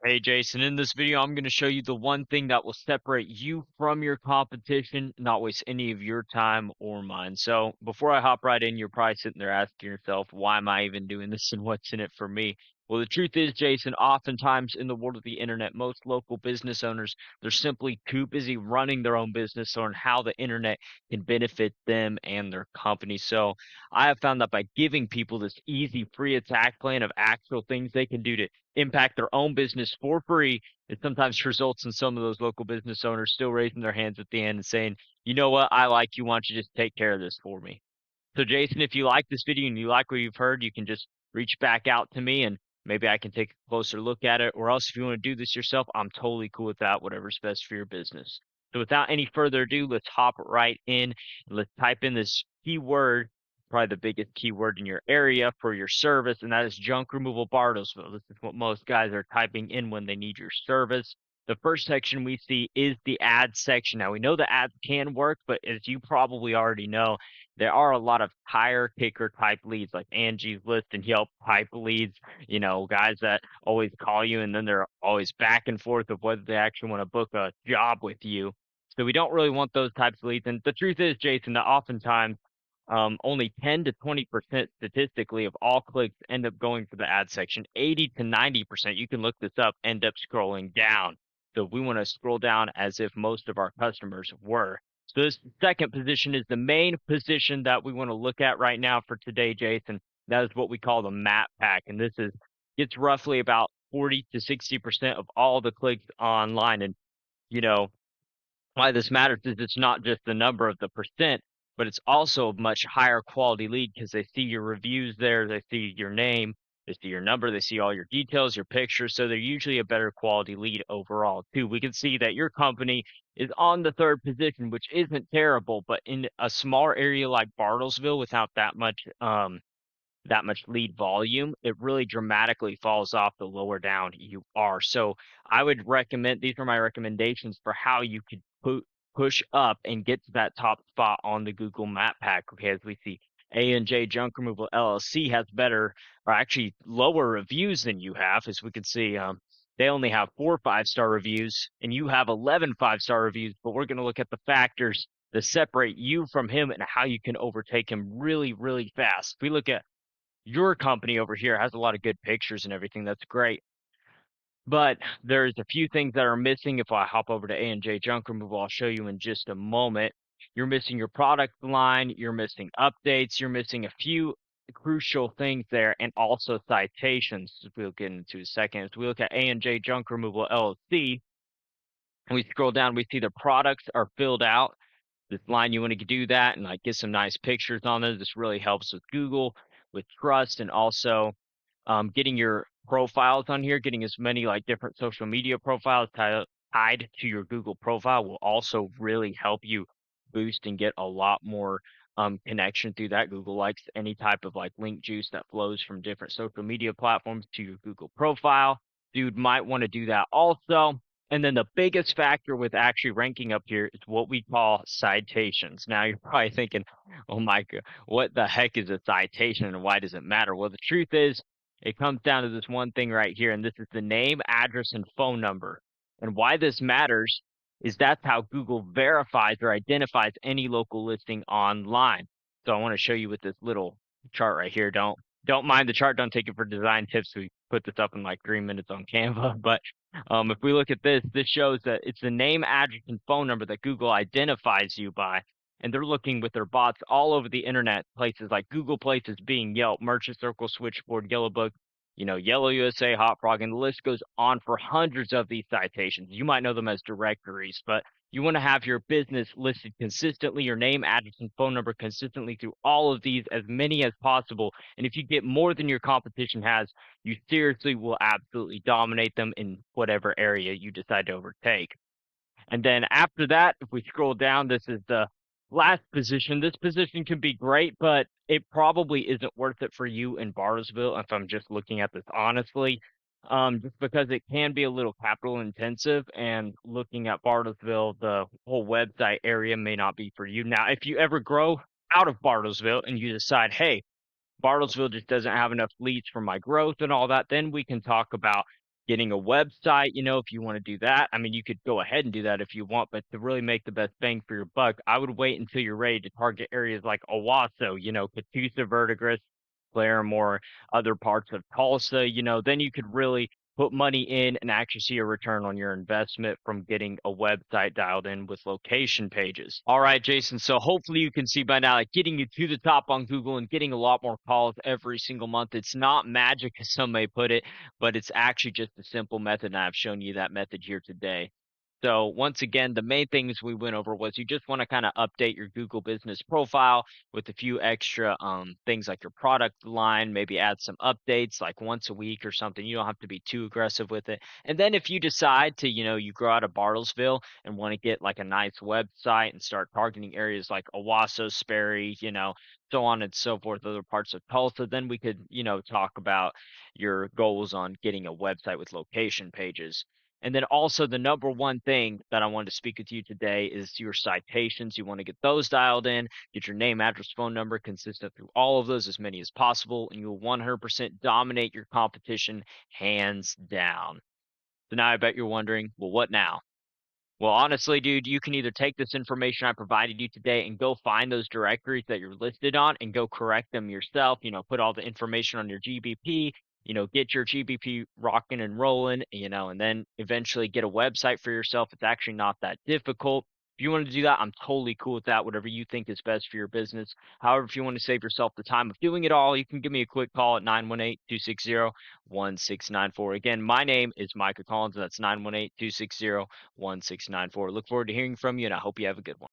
Hey Jason, in this video, I'm going to show you the one thing that will separate you from your competition, not waste any of your time or mine. So before I hop right in, you're probably sitting there asking yourself, why am I even doing this and what's in it for me? Well, the truth is, Jason, oftentimes in the world of the internet, most local business owners, they're simply too busy running their own business on how the internet can benefit them and their company. So I have found that by giving people this easy free attack plan of actual things they can do to impact their own business for free. It sometimes results in some of those local business owners still raising their hands at the end and saying, you know what, I like you. Why don't you just take care of this for me? So, Jason, if you like this video and you like what you've heard, you can just reach back out to me and maybe I can take a closer look at it. Or else, if you want to do this yourself, I'm totally cool with that, whatever's best for your business. So, without any further ado, let's hop right in and let's type in this keyword, probably the biggest keyword in your area for your service, and that is junk removal Bartlesville. This is what most guys are typing in when they need your service. The first section we see is the ad section. Now, we know the ads can work, but as you probably already know, there are a lot of tire kicker type leads like Angie's List and Yelp type leads, guys that always call you and then they're always back and forth of whether they actually want to book a job with you. So we don't really want those types of leads. And the truth is, Jason, that oftentimes only 10 to 20% statistically of all clicks end up going to the ad section. 80 to 90%, you can look this up, end up scrolling down. So we want to scroll down as if most of our customers were. So this second position is the main position that we want to look at right now for today, Jason. That is what we call the map pack. And this is gets roughly about 40 to 60% of all the clicks online. And you know, why this matters is it's not just the number of the percent, but it's also a much higher quality lead because they see your reviews there, they see your name, they see your number, they see all your details, your pictures. So they're usually a better quality lead overall, too. We can see that your company is on the third position, which isn't terrible, but in a small area like Bartlesville without that much lead volume, it really dramatically falls off the lower down you are. So I would recommend these are my recommendations for how you could push up and get to that top spot on the Google Map Pack. Okay, as we see A&J Junk Removal LLC has better or actually lower reviews than you have, as we can see. They only have 4 5-star reviews and you have 11 5-star reviews, but we're going to look at the factors that separate you from him and how you can overtake him really, really fast. If we look at your company over here has a lot of good pictures and everything. That's great. But there's a few things that are missing. If I hop over to A&J Junk Removal, I'll show you in just a moment. You're missing your product line. You're missing updates. You're missing a few crucial things there and also citations, we'll get into in a second. As we look at A&J Junk Removal LLC, and we scroll down, we see the products are filled out. This line, you want to do that and like get some nice pictures on there. This really helps with Google, with trust, and also getting your profiles on here, getting as many like different social media profiles tied to your Google profile will also really help you boost and get a lot more connection through that. Google likes any type of like link juice that flows from different social media platforms to your Google profile. Dude might want to do that also. And then the biggest factor with actually ranking up here is what we call citations. Now you're probably thinking, oh my God, what the heck is a citation and why does it matter? Well, the truth is it comes down to this one thing right here, and this is the name, address, and phone number. And why this matters is that's how Google verifies or identifies any local listing online. So I want to show you with this little chart right here. Don't mind the chart. Don't take it for design tips. We put this up in like 3 minutes on Canva. But if we look at this, this shows that it's the name, address, and phone number that Google identifies you by. And they're looking with their bots all over the internet, places like Google Places, Bing, Yelp, Merchant Circle, Switchboard, Yellow Book, Yellow USA, Hot Frog, and the list goes on for hundreds of these citations. You might know them as directories, but you want to have your business listed consistently, your name, address, and phone number consistently through all of these, as many as possible. And if you get more than your competition has, you seriously will absolutely dominate them in whatever area you decide to overtake. And then after that, if we scroll down, this is the last position. This position can be great, but it probably isn't worth it for you in Bartlesville if I'm just looking at this honestly. Just because it can be a little capital intensive and looking at Bartlesville, the whole website area may not be for you. Now, if you ever grow out of Bartlesville and you decide, hey, Bartlesville just doesn't have enough leads for my growth and all that, then we can talk about getting a website, if you want to do that. I mean, you could go ahead and do that if you want, but to really make the best bang for your buck, I would wait until you're ready to target areas like Owasso, Catoosa, Verdigris, Claremore, other parts of Tulsa, then you could really put money in and actually see a return on your investment from getting a website dialed in with location pages. All right, Jason. So hopefully you can see by now, like getting you to the top on Google and getting a lot more calls every single month. It's not magic, as some may put it, but it's actually just a simple method. And I've shown you that method here today. So once again, the main things we went over was you just want to kind of update your Google business profile with a few extra things like your product line, maybe add some updates like once a week or something. You don't have to be too aggressive with it. And then if you decide to, you grow out of Bartlesville and want to get like a nice website and start targeting areas like Owasso, Sperry, so on and so forth, other parts of Tulsa, then we could, talk about your goals on getting a website with location pages. And then also the number one thing that I wanted to speak with you today is your citations. You want to get those dialed in, get your name, address, phone number consistent through all of those, as many as possible, and you'll 100% dominate your competition hands down. So now I bet you're wondering, well, what now? Well, honestly, dude, you can either take this information I provided you today and go find those directories that you're listed on and go correct them yourself, put all the information on your GBP, get your GBP rocking and rolling, and then eventually get a website for yourself. It's actually not that difficult. If you want to do that, I'm totally cool with that, whatever you think is best for your business. However, if you want to save yourself the time of doing it all, you can give me a quick call at 918-260-1694. Again, my name is Micah Collins. That's 918-260-1694. Look forward to hearing from you, and I hope you have a good one.